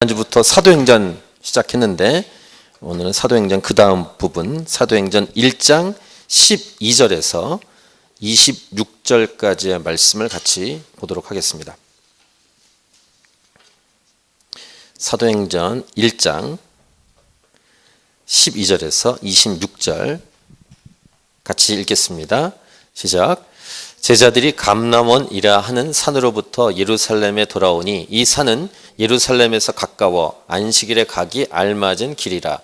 지난주부터 사도행전 시작했는데 오늘은 사도행전 그 다음 부분 사도행전 1장 12절에서 26절까지의 말씀을 같이 보도록 하겠습니다. 사도행전 1장 12절에서 26절 같이 읽겠습니다. 시작. 제자들이 감람원이라 하는 산으로부터 예루살렘에 돌아오니 이 산은 예루살렘에서 가까워 안식일에 가기 알맞은 길이라.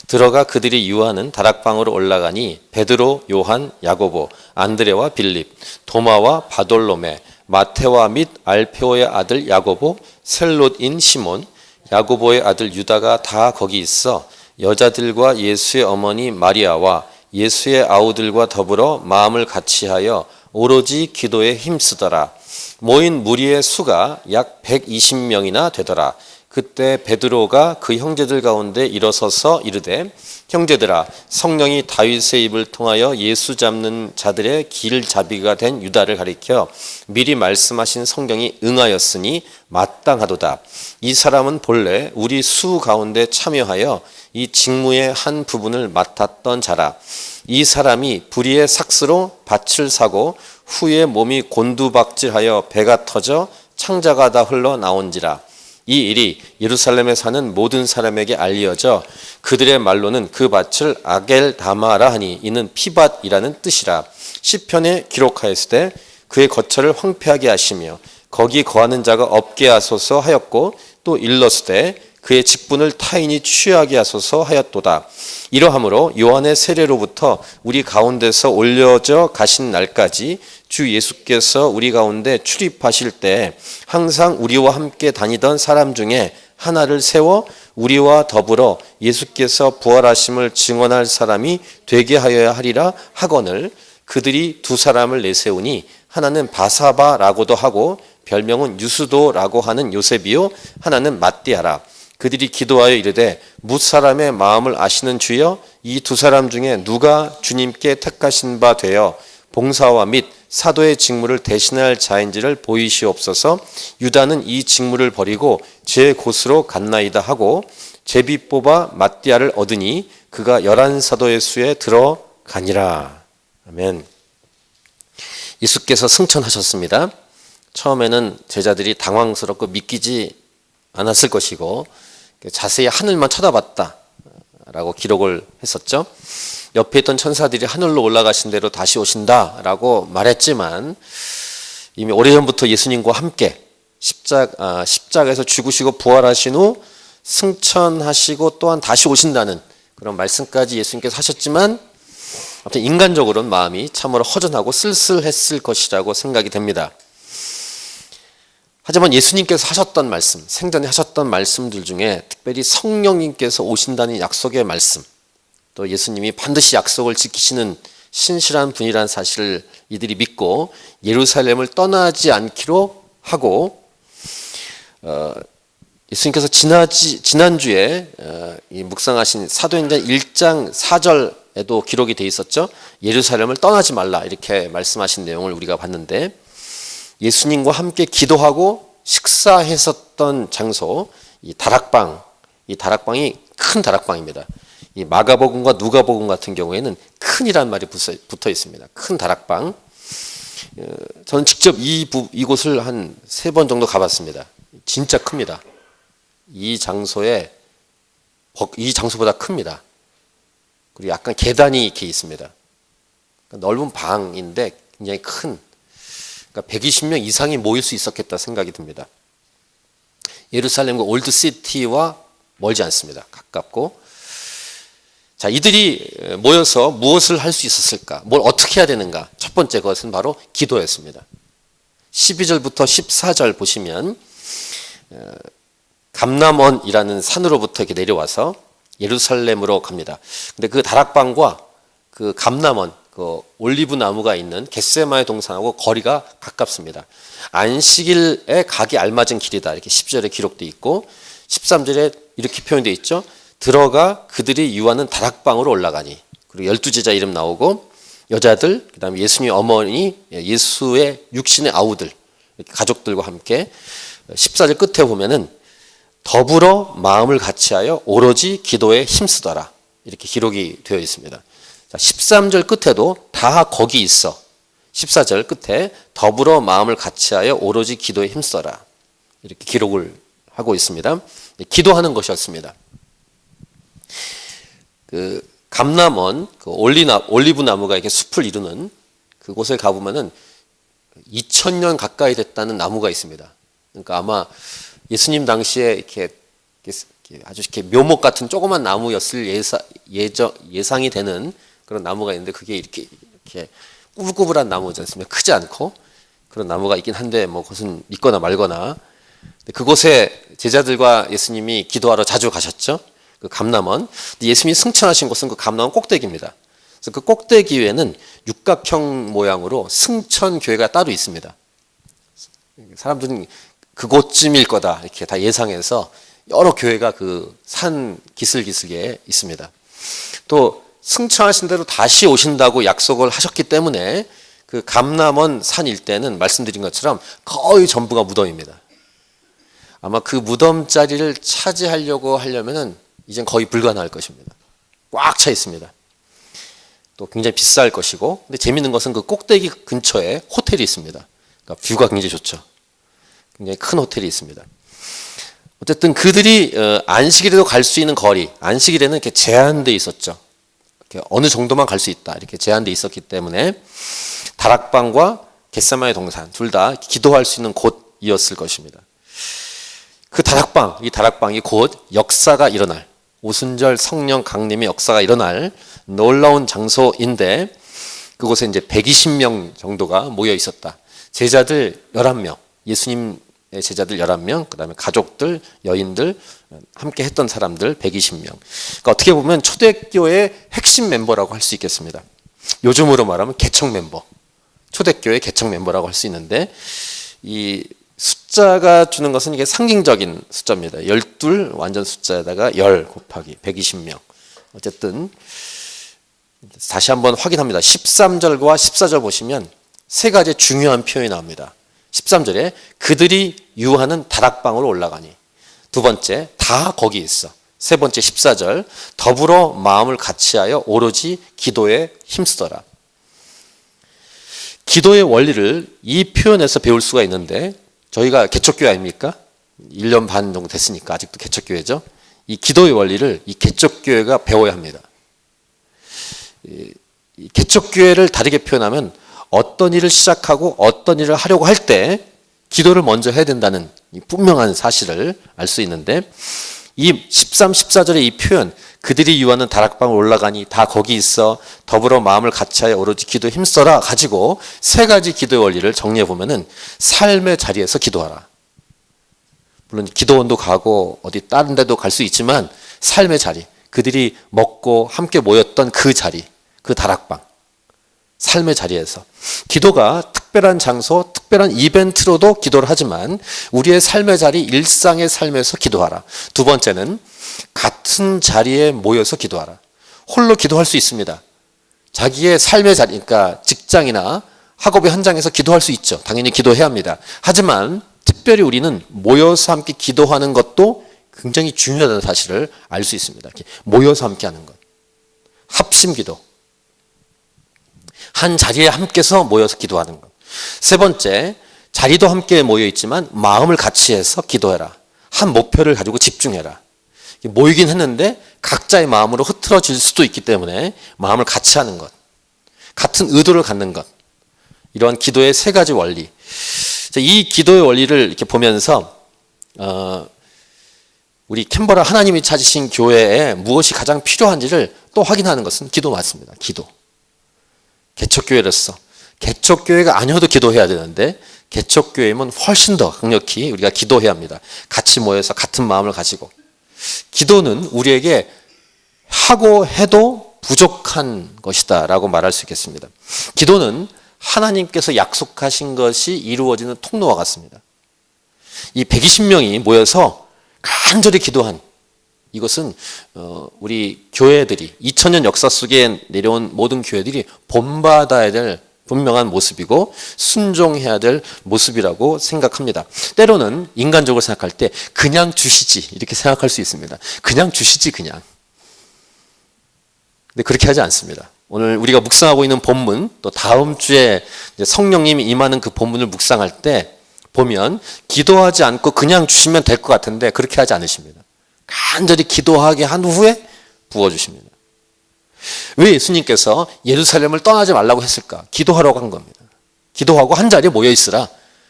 들어가 그들이 유하는 다락방으로 올라가니 베드로, 요한, 야고보, 안드레와 빌립, 도마와 바돌로메, 마테와 및 알페오의 아들 야고보, 셀롯인 시몬, 야고보의 아들 유다가 다 거기 있어 여자들과 예수의 어머니 마리아와 예수의 아우들과 더불어 마음을 같이하여 오로지 기도에 힘쓰더라. 모인 무리의 수가 약 120명이나 되더라. 그때 베드로가 그 형제들 가운데 일어서서 이르되 형제들아, 성령이 다윗의 입을 통하여 예수 잡는 자들의 길잡이가 된 유다를 가리켜 미리 말씀하신 성경이 응하였으니 마땅하도다. 이 사람은 본래 우리 수 가운데 참여하여 이 직무의 한 부분을 맡았던 자라. 이 사람이 불의의 삭스로 밭을 사고 후에 몸이 곤두박질하여 배가 터져 창자가 다 흘러나온지라. 이 일이 예루살렘에 사는 모든 사람에게 알려져 그들의 말로는 그 밭을 아겔다마라 하니 이는 피밭이라는 뜻이라. 시편에 기록하였으되 그의 거처를 황폐하게 하시며 거기 거하는 자가 없게 하소서 하였고 또 일렀으되 그의 직분을 타인이 취하게 하소서 하였도다. 이러함으로 요한의 세례로부터 우리 가운데서 올려져 가신 날까지 주 예수께서 우리 가운데 출입하실 때 항상 우리와 함께 다니던 사람 중에 하나를 세워 우리와 더불어 예수께서 부활하심을 증언할 사람이 되게 하여야 하리라 하거늘 그들이 두 사람을 내세우니 하나는 바사바라고도 하고 별명은 유스도라고 하는 요셉이요 하나는 matti아라. 그들이 기도하여 이르되 뭇사람의 마음을 아시는 주여 이 두 사람 중에 누가 주님께 택하신 바 되어 봉사와 및 사도의 직무를 대신할 자인지를 보이시옵소서. 유다는 이 직무를 버리고 제 곳으로 갔나이다 하고 제비 뽑아 matti아를 얻으니 그가 11사도의 수에 들어가니라. 아멘. 예수께서 승천하셨습니다. 처음에는 제자들이 당황스럽고 믿기지 않았을 것이고 자세히 하늘만 쳐다봤다라고 기록을 했었죠. 옆에 있던 천사들이 하늘로 올라가신 대로 다시 오신다라고 말했지만 이미 오래전부터 예수님과 함께 십자가에서 죽으시고 부활하신 후 승천하시고 또한 다시 오신다는 그런 말씀까지 예수님께서 하셨지만 아무튼 인간적으로는 마음이 참으로 허전하고 쓸쓸했을 것이라고 생각이 됩니다. 하지만 예수님께서 하셨던 말씀, 생전에 하셨던 말씀들 중에 특별히 성령님께서 오신다는 약속의 말씀, 또 예수님이 반드시 약속을 지키시는 신실한 분이라는 사실을 이들이 믿고 예루살렘을 떠나지 않기로 하고 예수님께서 지난주에 묵상하신 사도행전 1장 4절에도 기록이 되어 있었죠. 예루살렘을 떠나지 말라 이렇게 말씀하신 내용을 우리가 봤는데 예수님과 함께 기도하고 식사했었던 장소, 이 다락방이 큰 다락방입니다. 이 마가복음과 누가복음 같은 경우에는 큰이라는 말이 붙어 있습니다. 큰 다락방. 저는 직접 이곳을 한 3번 정도 가봤습니다. 진짜 큽니다. 이 장소보다 큽니다. 그리고 약간 계단이 이렇게 있습니다. 넓은 방인데 굉장히 큰. 120명 이상이 모일 수 있었겠다 생각이 듭니다. 예루살렘과 올드시티와 멀지 않습니다. 가깝고. 자, 이들이 모여서 무엇을 할 수 있었을까? 뭘 어떻게 해야 되는가? 첫 번째 것은 바로 기도였습니다. 12절부터 14절 보시면 감람원이라는 산으로부터 이렇게 내려와서 예루살렘으로 갑니다. 근데 그 다락방과 그 감람원, 그 올리브 나무가 있는 겟세마네 동산하고 거리가 가깝습니다. 안식일에 가기 알맞은 길이다. 이렇게 12절에 기록되어 있고 13절에 이렇게 표현되어 있죠. 들어가 그들이 유하는 다락방으로 올라가니. 그리고 12제자 이름 나오고 여자들, 그다음에 예수님의 어머니, 예수의 육신의 아우들, 가족들과 함께 14절 끝에 보면은 더불어 마음을 같이하여 오로지 기도에 힘쓰더라. 이렇게 기록이 되어 있습니다. 13절 끝에도 다 거기 있어. 14절 끝에 더불어 마음을 같이하여 오로지 기도에 힘써라. 이렇게 기록을 하고 있습니다. 기도하는 것이었습니다. 그 감람원, 그 올리브 나무가 이렇게 숲을 이루는 그곳에 가보면은 2000년 가까이 됐다는 나무가 있습니다. 그러니까 아마 예수님 당시에 이렇게 아주 이렇게 묘목 같은 조그만 나무였을 예상이 되는 그런 나무가 있는데 그게 이렇게 꾸불꾸불한 나무지 않습니까? 크지 않고 그런 나무가 있긴 한데 뭐 그것은 믿거나 말거나. 그곳에 제자들과 예수님이 기도하러 자주 가셨죠. 그 감람원. 예수님이 승천하신 곳은 그 감람원 꼭대기입니다. 그래서 그 꼭대기 위에는 육각형 모양으로 승천교회가 따로 있습니다. 사람들은 그곳쯤일 거다 이렇게 다 예상해서 여러 교회가 그 산 기슭기슭에 있습니다. 또 승천하신 대로 다시 오신다고 약속을 하셨기 때문에 그 감람원 산 일대는 말씀드린 것처럼 거의 전부가 무덤입니다. 아마 그 무덤 자리를 차지하려고 하려면은 이젠 거의 불가능할 것입니다. 꽉 차 있습니다. 또 굉장히 비쌀 것이고, 근데 재밌는 것은 그 꼭대기 근처에 호텔이 있습니다. 그러니까 뷰가 굉장히 좋죠. 굉장히 큰 호텔이 있습니다. 어쨌든 그들이 안식일에도 갈 수 있는 거리, 안식일에는 이렇게 제한돼 있었죠. 이렇게 어느 정도만 갈 수 있다 이렇게 제한돼 있었기 때문에 다락방과 겟세마네 동산 둘 다 기도할 수 있는 곳이었을 것입니다. 그 다락방이 곧 역사가 일어날, 오순절 성령 강림의 역사가 일어날 놀라운 장소인데 그곳에 이제 120명 정도가 모여 있었다. 제자들 11명, 예수님의 제자들 11명, 그 다음에 가족들, 여인들, 함께 했던 사람들 120명. 그러니까 어떻게 보면 초대교회의 핵심 멤버라고 할 수 있겠습니다. 요즘으로 말하면 개척 멤버, 초대교회 개척 멤버라고 할 수 있는데 이 숫자가 주는 것은 이게 상징적인 숫자입니다. 12 완전 숫자에다가 10 곱하기 120명. 어쨌든 다시 한번 확인합니다. 13절과 14절 보시면 세 가지 중요한 표현이 나옵니다. 13절에 그들이 유하는 다락방으로 올라가니, 두 번째 다 거기 있어, 세 번째 14절 더불어 마음을 같이하여 오로지 기도에 힘쓰더라. 기도의 원리를 이 표현에서 배울 수가 있는데 저희가 개척교회 아닙니까? 1년 반 정도 됐으니까 아직도 개척교회죠. 이 기도의 원리를 이 개척교회가 배워야 합니다. 이 개척교회를 다르게 표현하면 어떤 일을 시작하고 어떤 일을 하려고 할 때 기도를 먼저 해야 된다는 이 분명한 사실을 알 수 있는데 이 13, 14절의 이 표현 그들이 유하는 다락방을 올라가니 다 거기 있어 더불어 마음을 같이하여 오로지 기도에 힘써라 가지고 세 가지 기도의 원리를 정리해 보면은 삶의 자리에서 기도하라. 물론 기도원도 가고 어디 다른 데도 갈 수 있지만 삶의 자리, 그들이 먹고 함께 모였던 그 자리, 그 다락방, 삶의 자리에서 기도가 특별한 장소, 특별한 이벤트로도 기도를 하지만 우리의 삶의 자리, 일상의 삶에서 기도하라. 두 번째는 같은 자리에 모여서 기도하라. 홀로 기도할 수 있습니다. 자기의 삶의 자리, 그러니까 직장이나 학업의 현장에서 기도할 수 있죠. 당연히 기도해야 합니다. 하지만 특별히 우리는 모여서 함께 기도하는 것도 굉장히 중요하다는 사실을 알 수 있습니다. 모여서 함께 하는 것. 합심 기도. 한 자리에 함께서 모여서 기도하는 것. 세 번째, 자리도 함께 모여 있지만 마음을 같이 해서 기도해라. 한 목표를 가지고 집중해라. 모이긴 했는데 각자의 마음으로 흐트러질 수도 있기 때문에 마음을 같이 하는 것. 같은 의도를 갖는 것. 이러한 기도의 세 가지 원리. 이 기도의 원리를 이렇게 보면서 우리 캔버라 하나님이 찾으신 교회에 무엇이 가장 필요한지를 또 확인하는 것은 기도 맞습니다. 기도. 개척교회로서 개척교회가 아니어도 기도해야 되는데 개척교회면 훨씬 더 강력히 우리가 기도해야 합니다. 같이 모여서 같은 마음을 가지고. 기도는 우리에게 하고 해도 부족한 것이다 라고 말할 수 있겠습니다. 기도는 하나님께서 약속하신 것이 이루어지는 통로와 같습니다. 이 120명이 모여서 간절히 기도한 이것은 우리 교회들이 2000년 역사 속에 내려온 모든 교회들이 본받아야 될 분명한 모습이고 순종해야 될 모습이라고 생각합니다. 때로는 인간적으로 생각할 때 그냥 주시지 이렇게 생각할 수 있습니다. 그냥 주시지 그냥. 근데 그렇게 하지 않습니다. 오늘 우리가 묵상하고 있는 본문, 또 다음 주에 성령님이 임하는 그 본문을 묵상할 때 보면 기도하지 않고 그냥 주시면 될 것 같은데 그렇게 하지 않으십니다. 간절히 기도하게 한 후에 부어주십니다. 왜 예수님께서 예루살렘을 떠나지 말라고 했을까? 기도하라고 한 겁니다. 기도하고 한 자리에 모여 있으라.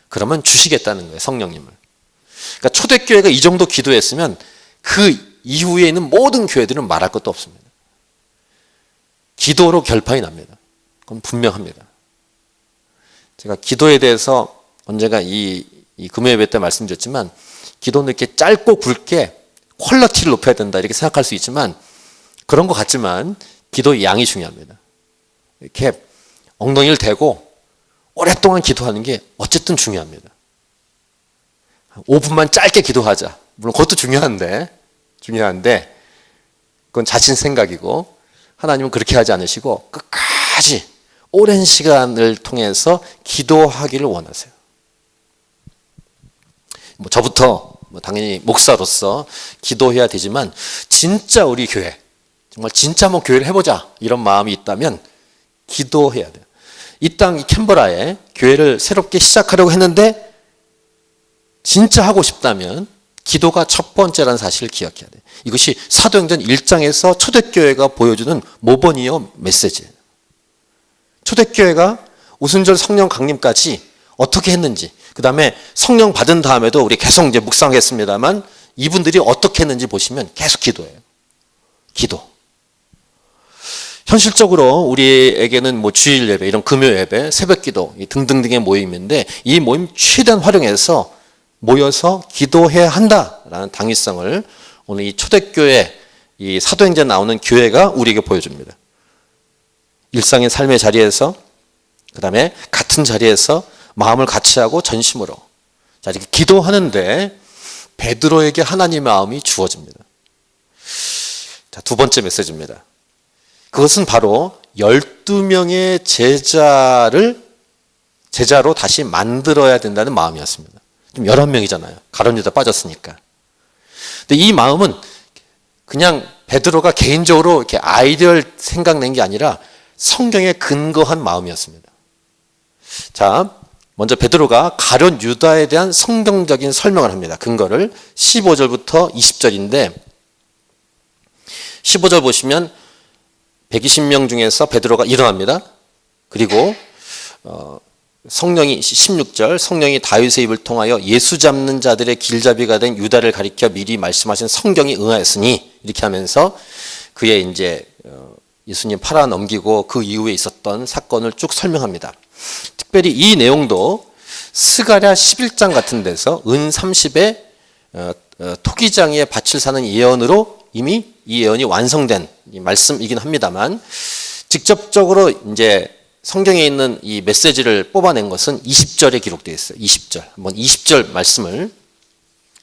그러면 주시겠다는 거예요, 성령님을. 그러니까 초대교회가 이 정도 기도했으면 그 이후에 있는 모든 교회들은 말할 것도 없습니다. 기도로 결판이 납니다. 그건 분명합니다. 제가 기도에 대해서 언제가 이 금요예배 때 말씀드렸지만 기도는 이렇게 짧고 굵게 퀄리티를 높여야 된다 이렇게 생각할 수 있지만 그런 것 같지만 기도의 양이 중요합니다. 이렇게 엉덩이를 대고 오랫동안 기도하는 게 어쨌든 중요합니다. 5분만 짧게 기도하자. 물론 그것도 중요한데 그건 자신 생각이고 하나님은 그렇게 하지 않으시고 끝까지 오랜 시간을 통해서 기도하기를 원하세요. 저부터 당연히 목사로서 기도해야 되지만 진짜 우리 교회 정말 진짜 한번 교회를 해보자 이런 마음이 있다면 기도해야 돼요. 이 땅 캔버라에 교회를 새롭게 시작하려고 했는데 진짜 하고 싶다면 기도가 첫 번째라는 사실을 기억해야 돼요. 이것이 사도행전 1장에서 초대교회가 보여주는 모범이요 메시지예요. 초대교회가 오순절 성령 강림까지 어떻게 했는지, 그 다음에 성령 받은 다음에도 우리 계속 이제 묵상했습니다만 이분들이 어떻게 했는지 보시면 계속 기도해요. 기도. 현실적으로 우리에게는 뭐 주일 예배, 이런 금요 예배, 새벽 기도 등등등의 모임인데 이 모임 최대한 활용해서 모여서 기도해야 한다라는 당위성을 오늘 이 초대교회, 이 사도행전 나오는 교회가 우리에게 보여줍니다. 일상의 삶의 자리에서, 그 다음에 같은 자리에서 마음을 같이 하고 전심으로. 자, 이렇게 기도하는데 베드로에게 하나님의 마음이 주어집니다. 자, 두 번째 메시지입니다. 그것은 바로 12명의 제자로 다시 만들어야 된다는 마음이었습니다. 지금 11명이잖아요. 가룟 유다 빠졌으니까. 근데 이 마음은 그냥 베드로가 개인적으로 이렇게 아이디어를 생각낸 게 아니라 성경에 근거한 마음이었습니다. 자, 먼저 베드로가 가룟 유다에 대한 성경적인 설명을 합니다. 근거를 15절부터 20절인데 15절 보시면 120명 중에서 베드로가 일어납니다. 그리고 성령이 16절 성령이 다윗의 입을 통하여 예수 잡는 자들의 길잡이가 된 유다를 가리켜 미리 말씀하신 성경이 응하였으니 이렇게 하면서 그의 이제 예수님 팔아 넘기고 그 이후에 있었던 사건을 쭉 설명합니다. 특별히 이 내용도 스가랴 11장 같은 데서 은 30에 토기장이의 밭을 사는 예언으로 이미 이 예언이 완성된 이 말씀이긴 합니다만 직접적으로 이제 성경에 있는 이 메시지를 뽑아낸 것은 20절에 기록되어 있어요. 20절. 한번 20절 말씀을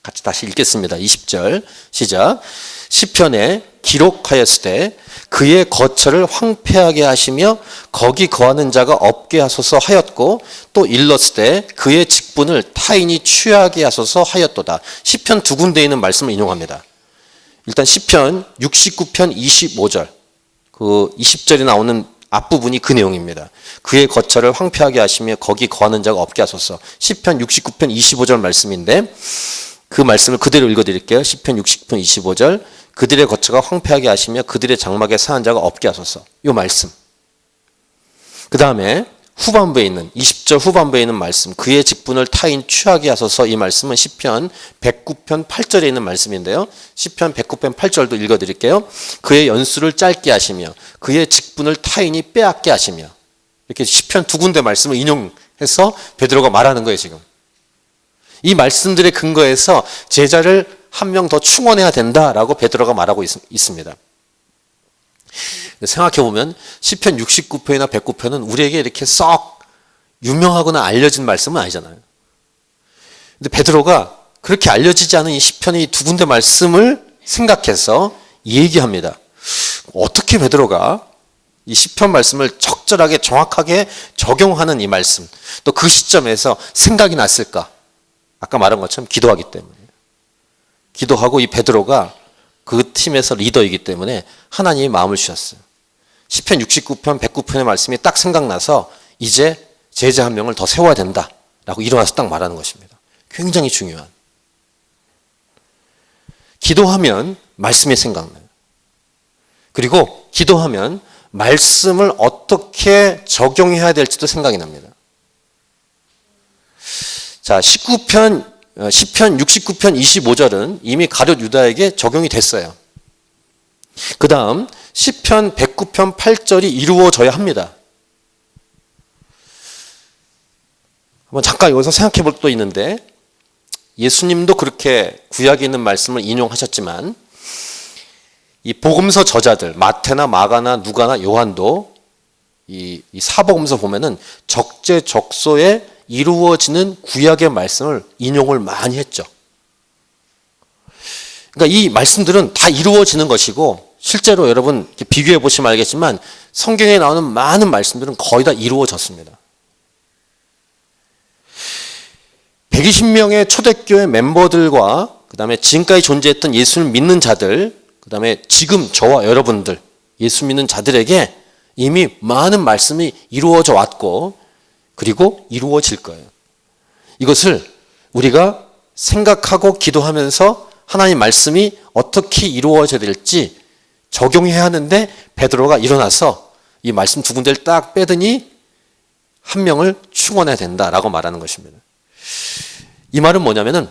같이 다시 읽겠습니다. 20절 시작. 시편에 기록하였으되 그의 거처를 황폐하게 하시며 거기 거하는 자가 없게 하소서 하였고 또 일렀으되 그의 직분을 타인이 취하게 하소서 하였도다. 시편 두 군데에 있는 말씀을 인용합니다. 일단 시편 69편 25절 그 20절에 나오는 앞부분이 그 내용입니다. 그의 거처를 황폐하게 하시며 거기 거하는 자가 없게 하소서. 시편 69편 25절 말씀인데 그 말씀을 그대로 읽어드릴게요. 시편 69편 25절 그들의 거처가 황폐하게 하시며 그들의 장막에 사는 자가 없게 하소서. 이 말씀. 그 다음에 후반부에 있는 20절 후반부에 있는 말씀 그의 직분을 타인 취하게 하소서. 이 말씀은 시편 109편 8절에 있는 말씀인데요. 시편 109편 8절도 읽어드릴게요. 그의 연수를 짧게 하시며 그의 직분을 타인이 빼앗게 하시며 이렇게 시편 두 군데 말씀을 인용해서 베드로가 말하는 거예요. 지금 이 말씀들의 근거에서 제자를 한 명 더 충원해야 된다라고 베드로가 말하고 있습니다. 생각해보면 시편 69편이나 109편은 우리에게 이렇게 썩 유명하거나 알려진 말씀은 아니잖아요. 근데 베드로가 그렇게 알려지지 않은 이 시편의 두 군데 말씀을 생각해서 얘기합니다. 어떻게 베드로가 이 시편 말씀을 적절하게 정확하게 적용하는 이 말씀, 또 그 시점에서 생각이 났을까? 아까 말한 것처럼 기도하기 때문에. 기도하고 이 베드로가 그 팀에서 리더이기 때문에 하나님이 마음을 주셨어요. 시편 69편, 109편의 말씀이 딱 생각나서 이제 제자 한 명을 더 세워야 된다라고 일어나서 딱 말하는 것입니다. 굉장히 중요한. 기도하면 말씀이 생각나요. 그리고 기도하면 말씀을 어떻게 적용해야 될지도 생각이 납니다. 자, 시편 69편 25절은 이미 가룟 유다에게 적용이 됐어요. 그 다음 시편 109편 8절이 이루어져야 합니다. 한번 잠깐 여기서 생각해 볼 것도 있는데, 예수님도 그렇게 구약에 있는 말씀을 인용하셨지만 이 복음서 저자들 마태나 마가나 누가나 요한도 이 사복음서 보면은 적재적소에 이루어지는 구약의 말씀을 인용을 많이 했죠. 그러니까 이 말씀들은 다 이루어지는 것이고, 실제로 여러분 비교해 보시면 알겠지만 성경에 나오는 많은 말씀들은 거의 다 이루어졌습니다. 120명의 초대교회 멤버들과 그 다음에 지금까지 존재했던 예수를 믿는 자들, 그 다음에 지금 저와 여러분들, 예수 믿는 자들에게 이미 많은 말씀이 이루어져 왔고, 그리고 이루어질 거예요. 이것을 우리가 생각하고 기도하면서 하나님 말씀이 어떻게 이루어져야 될지 적용해야 하는데, 베드로가 일어나서 이 말씀 두 군데를 딱 빼더니 한 명을 충원해야 된다라고 말하는 것입니다. 이 말은 뭐냐면은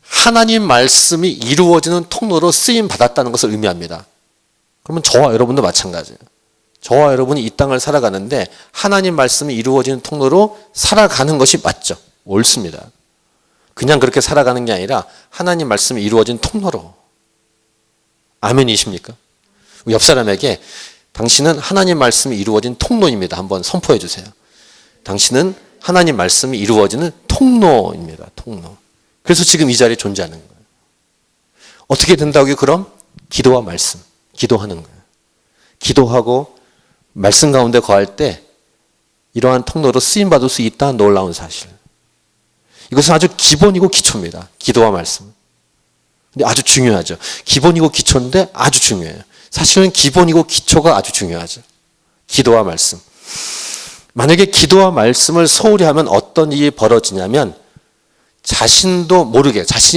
하나님 말씀이 이루어지는 통로로 쓰임 받았다는 것을 의미합니다. 그러면 저와 여러분도 마찬가지예요. 저와 여러분이 이 땅을 살아가는데 하나님 말씀이 이루어지는 통로로 살아가는 것이 맞죠. 옳습니다. 그냥 그렇게 살아가는 게 아니라 하나님 말씀이 이루어진 통로로. 아멘이십니까? 옆 사람에게 당신은 하나님 말씀이 이루어진 통로입니다. 한번 선포해 주세요. 당신은 하나님 말씀이 이루어지는 통로입니다. 통로. 그래서 지금 이 자리에 존재하는 거예요. 어떻게 된다고요? 그럼 기도와 말씀, 기도하는 거예요. 기도하고 말씀 가운데 거할 때 이러한 통로로 쓰임받을 수 있다는 놀라운 사실. 이것은 아주 기본이고 기초입니다. 기도와 말씀. 근데 아주 중요하죠. 기본이고 기초인데 아주 중요해요. 사실은 기본이고 기초가 아주 중요하죠. 기도와 말씀. 만약에 기도와 말씀을 소홀히 하면 어떤 일이 벌어지냐면 자신이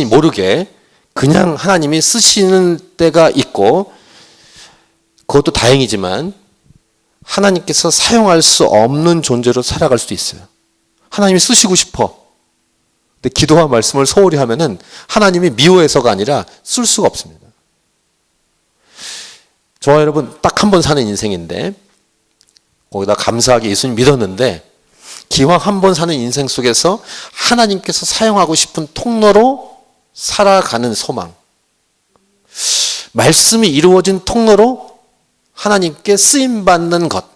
모르게 그냥 하나님이 쓰시는 때가 있고, 그것도 다행이지만 하나님께서 사용할 수 없는 존재로 살아갈 수도 있어요. 하나님이 쓰시고 싶어. 근데 기도와 말씀을 소홀히 하면은 하나님이 미워해서가 아니라 쓸 수가 없습니다. 저와 여러분 딱 한 번 사는 인생인데, 거기다 감사하게 예수님 믿었는데, 기왕 한 번 사는 인생 속에서 하나님께서 사용하고 싶은 통로로 살아가는 소망, 말씀이 이루어진 통로로 하나님께 쓰임받는 것,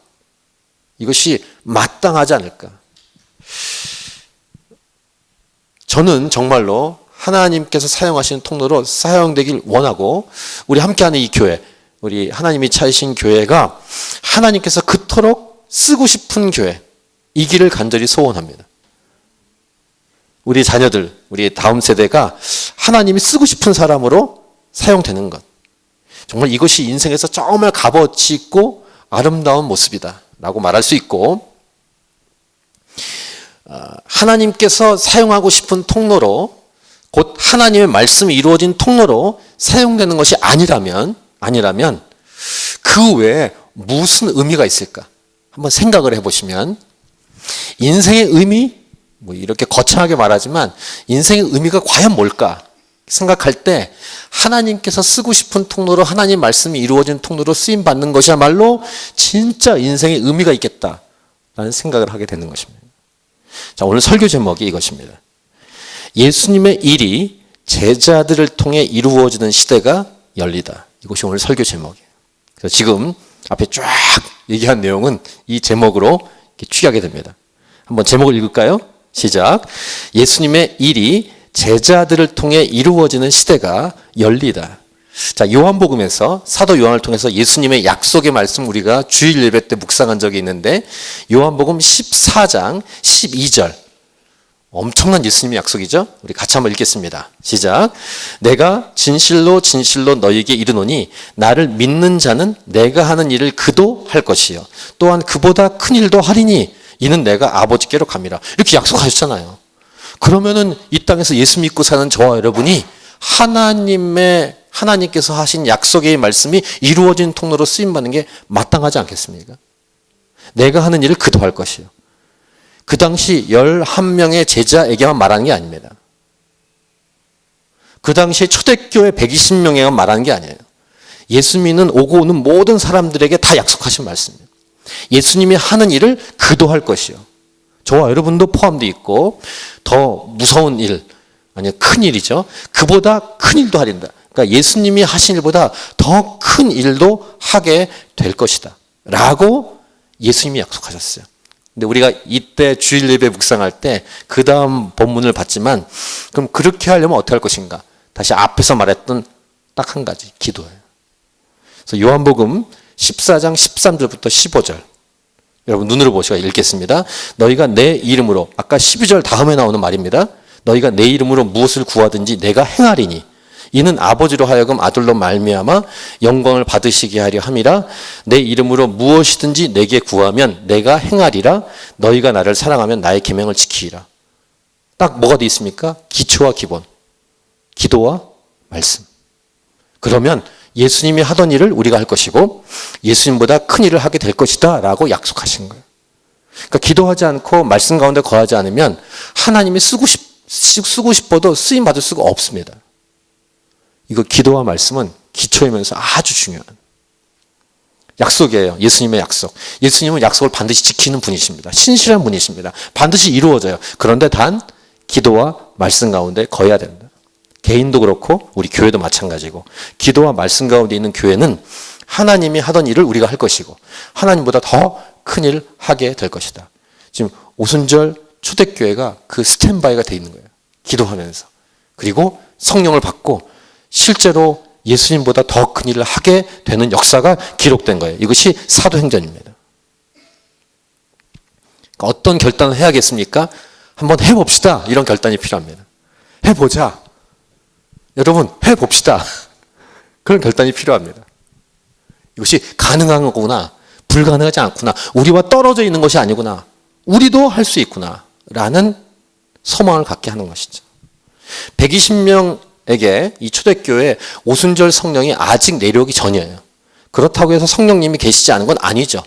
이것이 마땅하지 않을까. 저는 정말로 하나님께서 사용하시는 통로로 사용되길 원하고, 우리 함께하는 이 교회, 우리 하나님이 차리신 교회가 하나님께서 그토록 쓰고 싶은 교회, 이 길을 간절히 소원합니다. 우리 자녀들, 우리 다음 세대가 하나님이 쓰고 싶은 사람으로 사용되는 것, 정말 이것이 인생에서 정말 값어치 있고 아름다운 모습이다 라고 말할 수 있고, 하나님께서 사용하고 싶은 통로로, 곧 하나님의 말씀이 이루어진 통로로 사용되는 것이 아니라면 그 외에 무슨 의미가 있을까? 한번 생각을 해보시면, 인생의 의미, 이렇게 거창하게 말하지만 인생의 의미가 과연 뭘까 생각할 때, 하나님께서 쓰고 싶은 통로로, 하나님 말씀이 이루어진 통로로 쓰임받는 것이야말로 진짜 인생의 의미가 있겠다라는 생각을 하게 되는 것입니다. 자, 오늘 설교 제목이 이것입니다. 예수님의 일이 제자들을 통해 이루어지는 시대가 열리다. 이것이 오늘 설교 제목이에요. 그래서 지금 앞에 쫙 얘기한 내용은 이 제목으로 이렇게 취하게 됩니다. 한번 제목을 읽을까요? 시작. 예수님의 일이 제자들을 통해 이루어지는 시대가 열리다. 자, 요한복음에서 사도 요한을 통해서 예수님의 약속의 말씀 우리가 주일 예배 때 묵상한 적이 있는데 요한복음 14장 12절 엄청난 예수님의 약속이죠. 우리 같이 한번 읽겠습니다. 시작. 내가 진실로 진실로 너희에게 이르노니 나를 믿는 자는 내가 하는 일을 그도 할 것이요 또한 그보다 큰 일도 하리니 이는 내가 아버지께로 감이라. 이렇게 약속하셨잖아요. 그러면은 이 땅에서 예수 믿고 사는 저와 여러분이 하나님께서 하신 약속의 말씀이 이루어진 통로로 쓰임받는 게 마땅하지 않겠습니까? 내가 하는 일을 그도 할 것이요. 그 당시 11명의 제자에게만 말하는 게 아닙니다. 그 당시 초대교회 120명에만 말하는 게 아니에요. 예수 믿는 오고 오는 모든 사람들에게 다 약속하신 말씀이에요. 예수님이 하는 일을 그도 할 것이요. 저와 여러분도 포함되어 있고 더 무서운 일, 아니 큰 일이죠. 그보다 큰 일도 하린다. 그러니까 예수님이 하신 일보다 더 큰 일도 하게 될 것이다. 라고 예수님이 약속하셨어요. 근데 우리가 이때 주일 예배 묵상할 때 그 다음 본문을 봤지만 그럼 그렇게 하려면 어떻게 할 것인가? 다시 앞에서 말했던 딱 한 가지, 기도예요. 그래서 요한복음 14장 13절부터 15절 여러분 눈으로 보시고 읽겠습니다. 너희가 내 이름으로 아까 12절 다음에 나오는 말입니다. 너희가 내 이름으로 무엇을 구하든지 내가 행하리니 이는 아버지로 하여금 아들로 말미암아 영광을 받으시게 하려 함이라. 내 이름으로 무엇이든지 내게 구하면 내가 행하리라. 너희가 나를 사랑하면 나의 계명을 지키리라. 딱 뭐가 돼 있습니까? 기초와 기본, 기도와 말씀. 그러면 예수님이 하던 일을 우리가 할 것이고 예수님보다 큰 일을 하게 될 것이다 라고 약속하신 거예요. 그러니까 기도하지 않고 말씀 가운데 거하지 않으면 하나님이 쓰고 싶어도 쓰임 받을 수가 없습니다. 이거 기도와 말씀은 기초이면서 아주 중요한 약속이에요. 예수님의 약속. 예수님은 약속을 반드시 지키는 분이십니다. 신실한 분이십니다. 반드시 이루어져요. 그런데 단 기도와 말씀 가운데 거해야 된다. 개인도 그렇고 우리 교회도 마찬가지고 기도와 말씀 가운데 있는 교회는 하나님이 하던 일을 우리가 할 것이고 하나님보다 더 큰 일을 하게 될 것이다. 지금 오순절 초대교회가 그 스탠바이가 돼 있는 거예요. 기도하면서. 그리고 성령을 받고 실제로 예수님보다 더 큰 일을 하게 되는 역사가 기록된 거예요. 이것이 사도행전입니다. 그러니까 어떤 결단을 해야겠습니까? 한번 해봅시다. 이런 결단이 필요합니다. 해보자. 여러분 해봅시다. 그런 결단이 필요합니다. 이것이 가능한 거구나. 불가능하지 않구나. 우리와 떨어져 있는 것이 아니구나. 우리도 할 수 있구나. 라는 소망을 갖게 하는 것이죠. 120명에게 이 초대교회 오순절 성령이 아직 내려오기 전이에요. 그렇다고 해서 성령님이 계시지 않은 건 아니죠.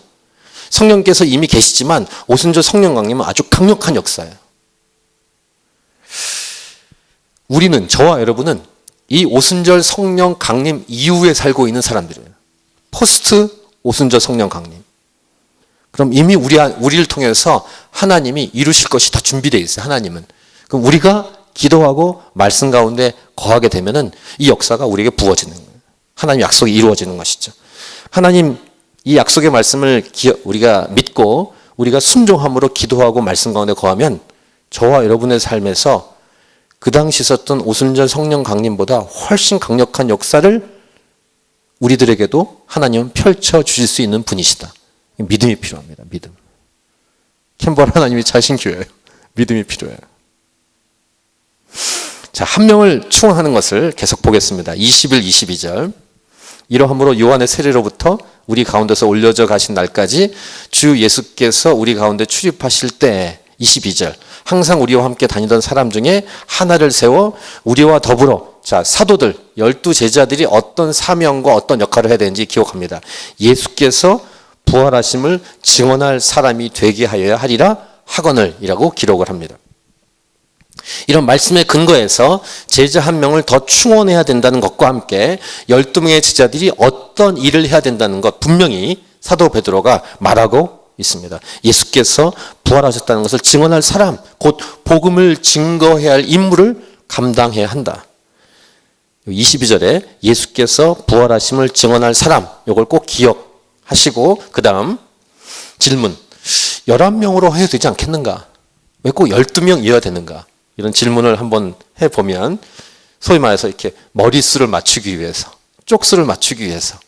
성령께서 이미 계시지만 오순절 성령 강림은 아주 강력한 역사예요. 우리는, 저와 여러분은 이 오순절 성령 강림 이후에 살고 있는 사람들이에요. 포스트 오순절 성령 강림. 그럼 이미 우리를 통해서 하나님이 이루실 것이 다 준비되어 있어요. 하나님은. 그럼 우리가 기도하고 말씀 가운데 거하게 되면은 이 역사가 우리에게 부어지는 거예요. 하나님 약속이 이루어지는 것이죠. 하나님 이 약속의 말씀을 우리가 믿고 우리가 순종함으로 기도하고 말씀 가운데 거하면 저와 여러분의 삶에서 그 당시 있었던 오순절 성령 강림보다 훨씬 강력한 역사를 우리들에게도 하나님은 펼쳐 주실 수 있는 분이시다. 믿음이 필요합니다. 믿음. 캠벌 하나님이 자신 교회예요. 믿음이 필요해요. 자, 한 명을 충원하는 것을 계속 보겠습니다. 21, 22절. 이러함으로 요한의 세례로부터 우리 가운데서 올려져 가신 날까지 주 예수께서 우리 가운데 출입하실 때 22절. 항상 우리와 함께 다니던 사람 중에 하나를 세워 우리와 더불어 자, 사도들 12 제자들이 어떤 사명과 어떤 역할을 해야 되는지 기억합니다. 예수께서 부활하심을 증언할 사람이 되게 하여야 하리라 하거늘이라고 기록을 합니다. 이런 말씀의 근거에서 제자 한 명을 더 충원해야 된다는 것과 함께 12명의 제자들이 어떤 일을 해야 된다는 것 분명히 사도 베드로가 말하고 있습니다. 예수께서 부활하셨다는 것을 증언할 사람, 곧 복음을 증거해야 할 임무를 감당해야 한다. 22절에 예수께서 부활하심을 증언할 사람, 이걸 꼭 기억하시고 그 다음 질문, 11명으로 해도 되지 않겠는가? 왜 꼭 12명이어야 되는가? 이런 질문을 한번 해보면 소위 말해서 이렇게 머릿수를 맞추기 위해서 쪽수를 맞추기 위해서.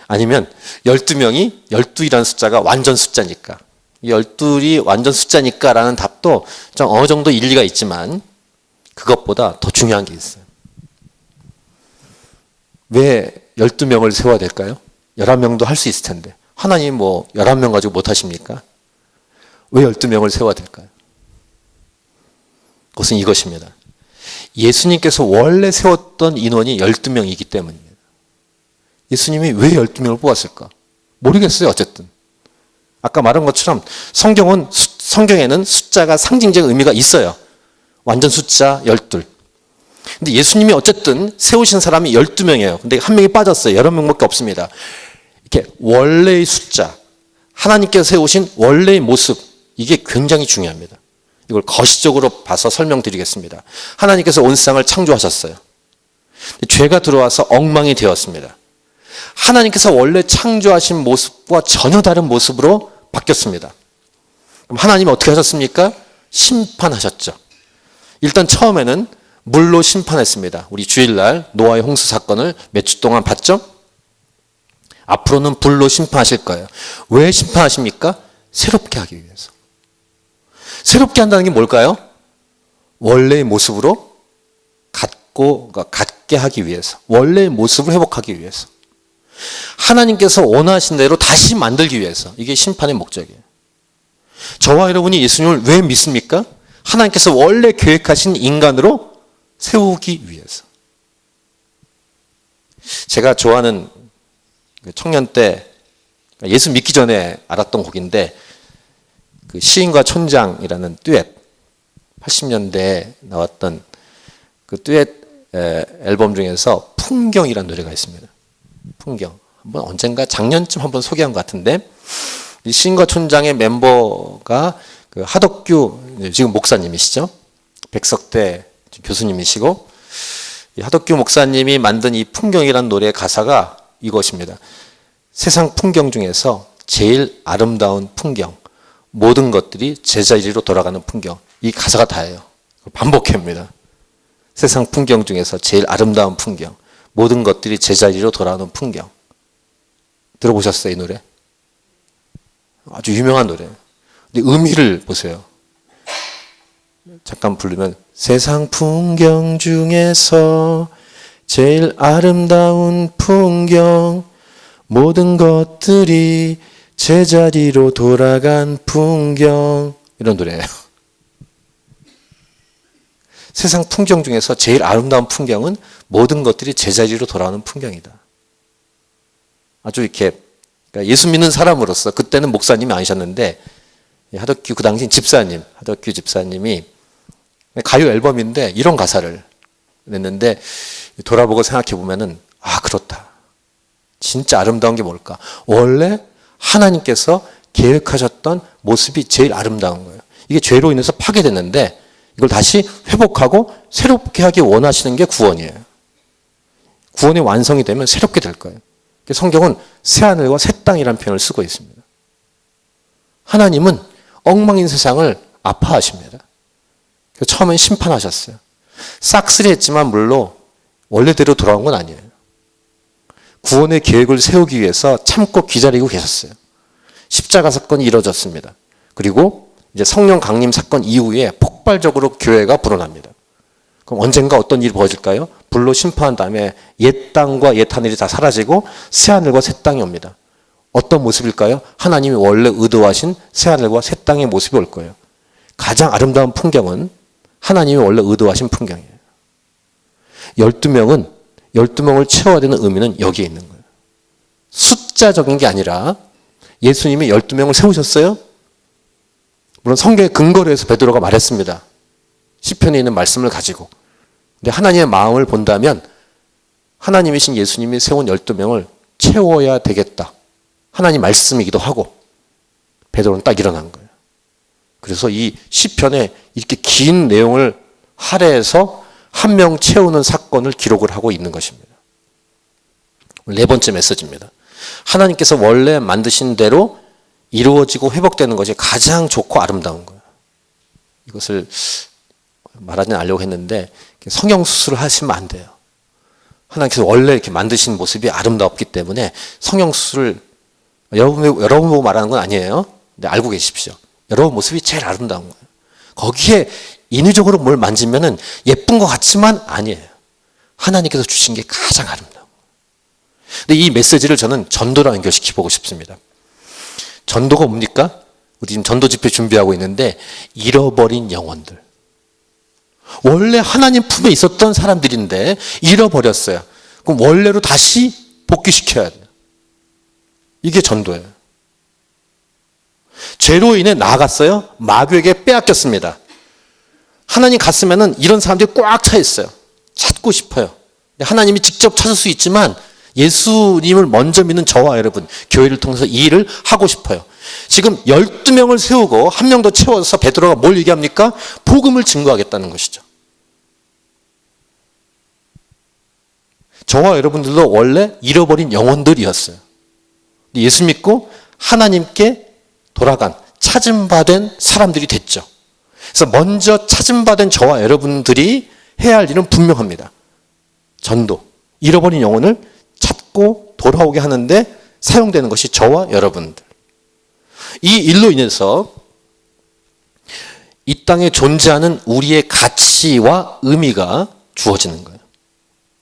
아니면 12명이 12이라는 숫자가 완전 숫자니까. 12이 완전 숫자니까 라는 답도 좀 어느 정도 일리가 있지만 그것보다 더 중요한 게 있어요. 왜 12명을 세워야 될까요? 11명도 할 수 있을 텐데. 하나님 11명 가지고 못 하십니까? 왜 12명을 세워야 될까요? 그것은 이것입니다. 예수님께서 원래 세웠던 인원이 12명이기 때문입니다. 예수님이 왜 12명을 뽑았을까? 모르겠어요, 어쨌든. 아까 말한 것처럼 성경에는 숫자가 상징적 의미가 있어요. 완전 숫자 12. 근데 예수님이 어쨌든 세우신 사람이 12명이에요. 근데 한 명이 빠졌어요. 11명밖에 없습니다. 이렇게 원래의 숫자, 하나님께서 세우신 원래의 모습, 이게 굉장히 중요합니다. 이걸 거시적으로 봐서 설명드리겠습니다. 하나님께서 온 세상을 창조하셨어요. 죄가 들어와서 엉망이 되었습니다. 하나님께서 원래 창조하신 모습과 전혀 다른 모습으로 바뀌었습니다. 그럼 하나님이 어떻게 하셨습니까? 심판하셨죠. 일단 처음에는 물로 심판했습니다. 우리 주일날 노아의 홍수 사건을 몇 주 동안 봤죠? 앞으로는 불로 심판하실 거예요. 왜 심판하십니까? 새롭게 하기 위해서. 새롭게 한다는 게 뭘까요? 원래의 모습으로 갖게 하기 위해서. 원래의 모습을 회복하기 위해서. 하나님께서 원하신 대로 다시 만들기 위해서. 이게 심판의 목적이에요. 저와 여러분이 예수님을 왜 믿습니까? 하나님께서 원래 계획하신 인간으로 세우기 위해서. 제가 좋아하는 청년 때 예수 믿기 전에 알았던 곡인데 그 시인과 촌장이라는 듀엣 80년대에 나왔던 그 듀엣 앨범 중에서 풍경이라는 노래가 있습니다. 풍경. 한번 언젠가 작년쯤 한번 소개한 것 같은데 이 시인과 촌장의 멤버가 그 하덕규 지금 목사님이시죠. 백석대 교수님이시고 이 하덕규 목사님이 만든 이 풍경이라는 노래의 가사가 이것입니다. 세상 풍경 중에서 제일 아름다운 풍경, 모든 것들이 제자리로 돌아가는 풍경. 이 가사가 다예요. 반복합니다. 세상 풍경 중에서 제일 아름다운 풍경, 모든 것들이 제자리로 돌아오는 풍경. 들어보셨어요, 이 노래? 아주 유명한 노래예요. 근데 의미를 보세요. 잠깐 부르면 세상 풍경 중에서 제일 아름다운 풍경, 모든 것들이 제자리로 돌아간 풍경. 이런 노래예요. 세상 풍경 중에서 제일 아름다운 풍경은 모든 것들이 제자리로 돌아오는 풍경이다. 아주 이렇게 그러니까 예수 믿는 사람으로서 그때는 목사님이 아니셨는데 하덕규 그 당시 집사님, 하덕규 집사님이 가요 앨범인데 이런 가사를 냈는데 돌아보고 생각해 보면은 그렇다. 진짜 아름다운 게 뭘까? 원래 하나님께서 계획하셨던 모습이 제일 아름다운 거예요. 이게 죄로 인해서 파괴됐는데 이걸 다시 회복하고 새롭게 하기 원하시는 게 구원이에요. 구원의 완성이 되면 새롭게 될 거예요. 성경은 새하늘과 새 땅이라는 표현을 쓰고 있습니다. 하나님은 엉망인 세상을 아파하십니다. 그래서 처음엔 심판하셨어요. 싹쓸이했지만 물론 원래대로 돌아온 건 아니에요. 구원의 계획을 세우기 위해서 참고 기다리고 계셨어요. 십자가 사건이 이루어졌습니다. 그리고 이제 성령 강림 사건 이후에 폭발적으로 교회가 불어납니다. 그럼 언젠가 어떤 일이 벌어질까요? 불로 심판한 다음에 옛 땅과 옛 하늘이 다 사라지고 새 하늘과 새 땅이 옵니다. 어떤 모습일까요? 하나님이 원래 의도하신 새 하늘과 새 땅의 모습이 올 거예요. 가장 아름다운 풍경은 하나님이 원래 의도하신 풍경이에요. 12명을 채워야 되는 의미는 여기에 있는 거예요. 숫자적인 게 아니라 예수님이 12명을 세우셨어요? 물론 성경의 근거로 해서 베드로가 말했습니다. 시편에 있는 말씀을 가지고. 근데 하나님의 마음을 본다면 하나님이신 예수님이 세운 12명을 채워야 되겠다. 하나님 말씀이기도 하고 베드로는 딱 일어난 거예요. 그래서 이 시편에 이렇게 긴 내용을 할애해서 한 명 채우는 사건을 기록을 하고 있는 것입니다. 네 번째 메시지입니다. 하나님께서 원래 만드신 대로 이루어지고 회복되는 것이 가장 좋고 아름다운 거예요. 이것을 말하지 않으려고 했는데 성형수술을 하시면 안 돼요. 하나님께서 원래 이렇게 만드신 모습이 아름답기 때문에 성형수술을 여러분 보고 말하는 건 아니에요. 근데 알고 계십시오. 여러분 모습이 제일 아름다운 거예요. 거기에 인위적으로 뭘 만지면은 예쁜 것 같지만 아니에요. 하나님께서 주신 게 가장 아름다운 거예요. 근데 이 메시지를 저는 전도랑 연결시켜 보고 싶습니다. 전도가 뭡니까? 우리 지금 전도 집회 준비하고 있는데 잃어버린 영혼들. 원래 하나님 품에 있었던 사람들인데 잃어버렸어요. 그럼 원래로 다시 복귀시켜야 돼요. 이게 전도예요. 죄로 인해 나아갔어요. 마귀에게 빼앗겼습니다. 하나님 갔으면은 이런 사람들이 꽉 차 있어요. 찾고 싶어요. 하나님이 직접 찾을 수 있지만 예수님을 먼저 믿는 저와 여러분, 교회를 통해서 이 일을 하고 싶어요. 지금 12명을 세우고 한 명 더 채워서 베드로가 뭘 얘기합니까? 복음을 증거하겠다는 것이죠. 저와 여러분들도 원래 잃어버린 영혼들이었어요. 예수 믿고 하나님께 돌아간 찾음받은 사람들이 됐죠. 그래서 먼저 찾음받은 저와 여러분들이 해야 할 일은 분명합니다. 전도, 잃어버린 영혼을 찾고 돌아오게 하는데 사용되는 것이 저와 여러분들. 이 일로 인해서 이 땅에 존재하는 우리의 가치와 의미가 주어지는 거예요.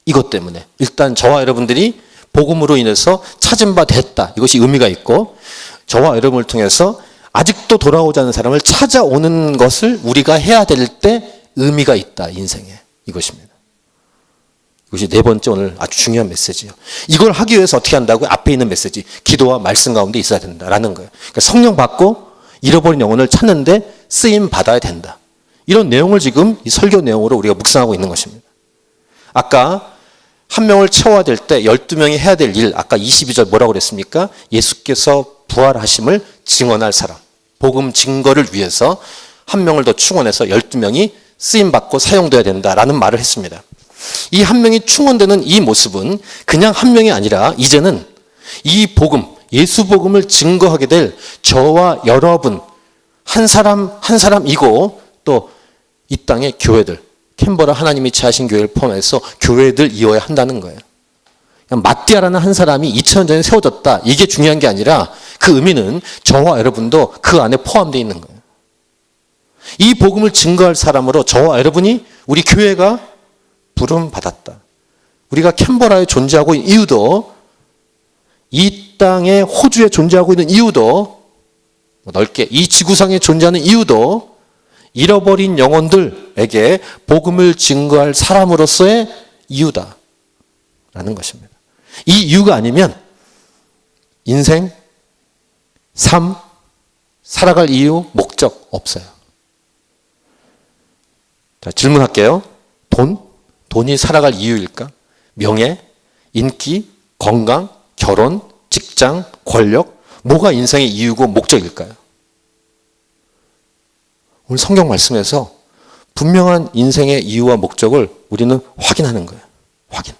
이것 때문에 일단 저와 여러분들이 복음으로 인해서 찾은 바 됐다. 이것이 의미가 있고 저와 여러분을 통해서 아직도 돌아오지 않은 사람을 찾아오는 것을 우리가 해야 될 때 의미가 있다. 인생에. 이것입니다. 이것이 네 번째 오늘 아주 중요한 메시지예요. 이걸 하기 위해서 어떻게 한다고요? 앞에 있는 메시지. 기도와 말씀 가운데 있어야 된다라는 거예요. 그러니까 성령 받고 잃어버린 영혼을 찾는데 쓰임 받아야 된다. 이런 내용을 지금 이 설교 내용으로 우리가 묵상하고 있는 것입니다. 아까 한 명을 채워야 될 때 12명이 해야 될 일, 아까 22절 뭐라고 그랬습니까? 예수께서 부활하심을 증언할 사람. 복음 증거를 위해서 한 명을 더 충원해서 12명이 쓰임받고 사용돼야 된다라는 말을 했습니다. 이 한 명이 충원되는 이 모습은 그냥 한 명이 아니라 이제는 이 복음, 예수 복음을 증거하게 될 저와 여러분 한 사람 한 사람이고 또 이 땅의 교회들, 캔버라 하나님이 취하신 교회를 포함해서 교회들 이어야 한다는 거예요. 마띠아라는 한 사람이 2000년 전에 세워졌다. 이게 중요한 게 아니라 그 의미는 저와 여러분도 그 안에 포함되어 있는 거예요. 이 복음을 증거할 사람으로 저와 여러분이 우리 교회가 부름받았다. 우리가 캔버라에 존재하고 있는 이유도 이 땅의 호주에 존재하고 있는 이유도 넓게 이 지구상에 존재하는 이유도 잃어버린 영혼들에게 복음을 증거할 사람으로서의 이유다라는 것입니다. 이 이유가 아니면 인생, 삶, 살아갈 이유, 목적 없어요. 자, 질문할게요. 돈이 살아갈 이유일까? 명예, 인기, 건강, 결혼, 직장, 권력, 뭐가 인생의 이유고 목적일까요? 오늘 성경 말씀에서 분명한 인생의 이유와 목적을 우리는 확인하는 거예요. 확인.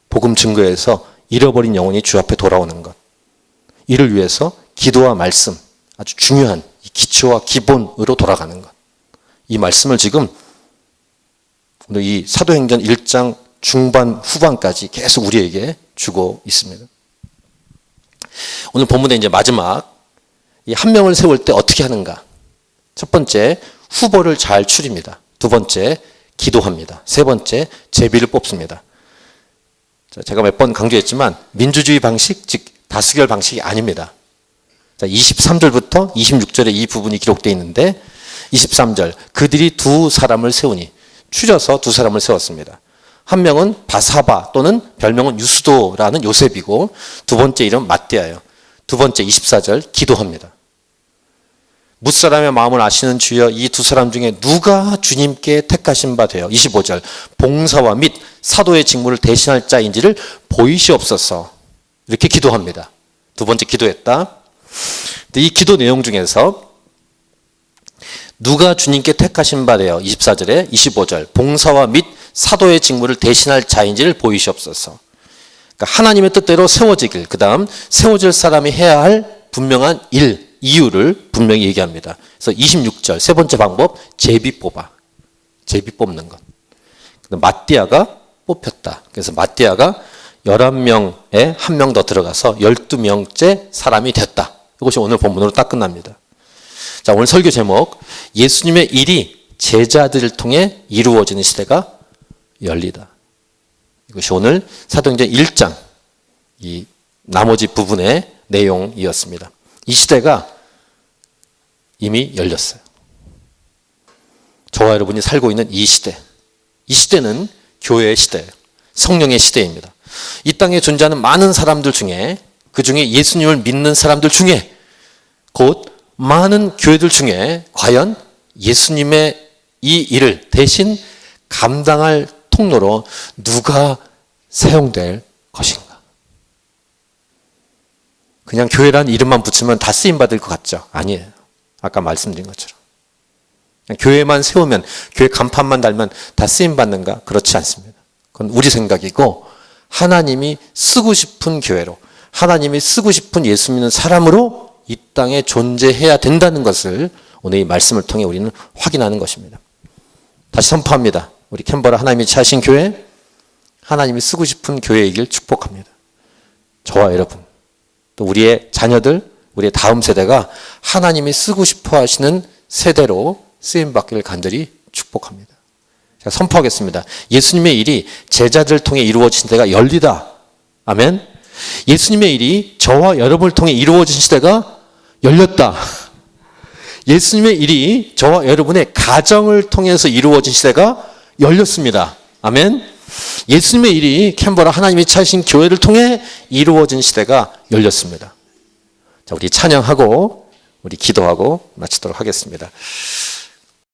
복음 증거에서 잃어버린 영혼이 주 앞에 돌아오는 것. 이를 위해서 기도와 말씀, 아주 중요한 기초와 기본으로 돌아가는 것. 이 말씀을 지금 오늘 이 사도행전 1장 중반 후반까지 계속 우리에게 주고 있습니다. 오늘 본문의 이제 마지막 이 한 명을 세울 때 어떻게 하는가? 첫 번째, 후보를 잘 추립니다. 두 번째, 기도합니다. 세 번째, 제비를 뽑습니다. 자, 제가 몇 번 강조했지만 민주주의 방식, 즉 다수결 방식이 아닙니다. 자, 23절부터 26절에 이 부분이 기록되어 있는데 23절, 그들이 두 사람을 세우니 추려서 두 사람을 세웠습니다. 한 명은 바사바 또는 별명은 유스도라는 요셉이고 두 번째 이름 마띠아예요. 두 번째 24절 기도합니다. 뭇사람의 마음을 아시는 주여 이 두 사람 중에 누가 주님께 택하신 바 되어 25절 봉사와 및 사도의 직무를 대신할 자인지를 보이시옵소서. 이렇게 기도합니다. 두 번째 기도했다. 이 기도 내용 중에서 누가 주님께 택하신 바 되어 24절에 25절 봉사와 및 사도의 직무를 대신할 자인지를 보이시옵소서. 그러니까 하나님의 뜻대로 세워지길, 그 다음 세워질 사람이 해야 할 분명한 일, 이유를 분명히 얘기합니다. 그래서 26절 세 번째 방법, 제비 뽑아. 제비 뽑는 것. 근데 마띠아가 뽑혔다. 그래서 마띠아가 11명에 한 명 더 들어가서 12명째 사람이 됐다. 이것이 오늘 본문으로 딱 끝납니다. 자, 오늘 설교 제목, 예수님의 일이 제자들을 통해 이루어지는 시대가 열리다. 이것이 오늘 사도행전 1장 이 나머지 부분의 내용이었습니다. 이 시대가 이미 열렸어요. 저와 여러분이 살고 있는 이 시대. 이 시대는 교회의 시대예요. 성령의 시대입니다. 이 땅에 존재하는 많은 사람들 중에, 그 중에 예수님을 믿는 사람들 중에, 곧 많은 교회들 중에 과연 예수님의 이 일을 대신 감당할 통로로 누가 사용될 것인가? 그냥 교회라는 이름만 붙이면 다 쓰임받을 것 같죠? 아니에요. 아까 말씀드린 것처럼. 그냥 교회만 세우면, 교회 간판만 달면 다 쓰임받는가? 그렇지 않습니다. 그건 우리 생각이고, 하나님이 쓰고 싶은 교회로, 하나님이 쓰고 싶은 예수 믿는 사람으로 이 땅에 존재해야 된다는 것을 오늘 이 말씀을 통해 우리는 확인하는 것입니다. 다시 선포합니다. 우리 캔버라 하나님이 차신 교회, 하나님이 쓰고 싶은 교회이길 축복합니다. 저와 여러분, 또 우리의 자녀들, 우리의 다음 세대가 하나님이 쓰고 싶어 하시는 세대로 쓰임받기를 간절히 축복합니다. 제가 선포하겠습니다. 예수님의 일이 제자들을 통해 이루어진 시대가 열리다. 아멘. 예수님의 일이 저와 여러분을 통해 이루어진 시대가 열렸다. 예수님의 일이 저와 여러분의 가정을 통해서 이루어진 시대가 열렸습니다. 아멘. 예수님의 일이 캔버라 하나님이 차신 교회를 통해 이루어진 시대가 열렸습니다. 자, 우리 찬양하고 우리 기도하고 마치도록 하겠습니다.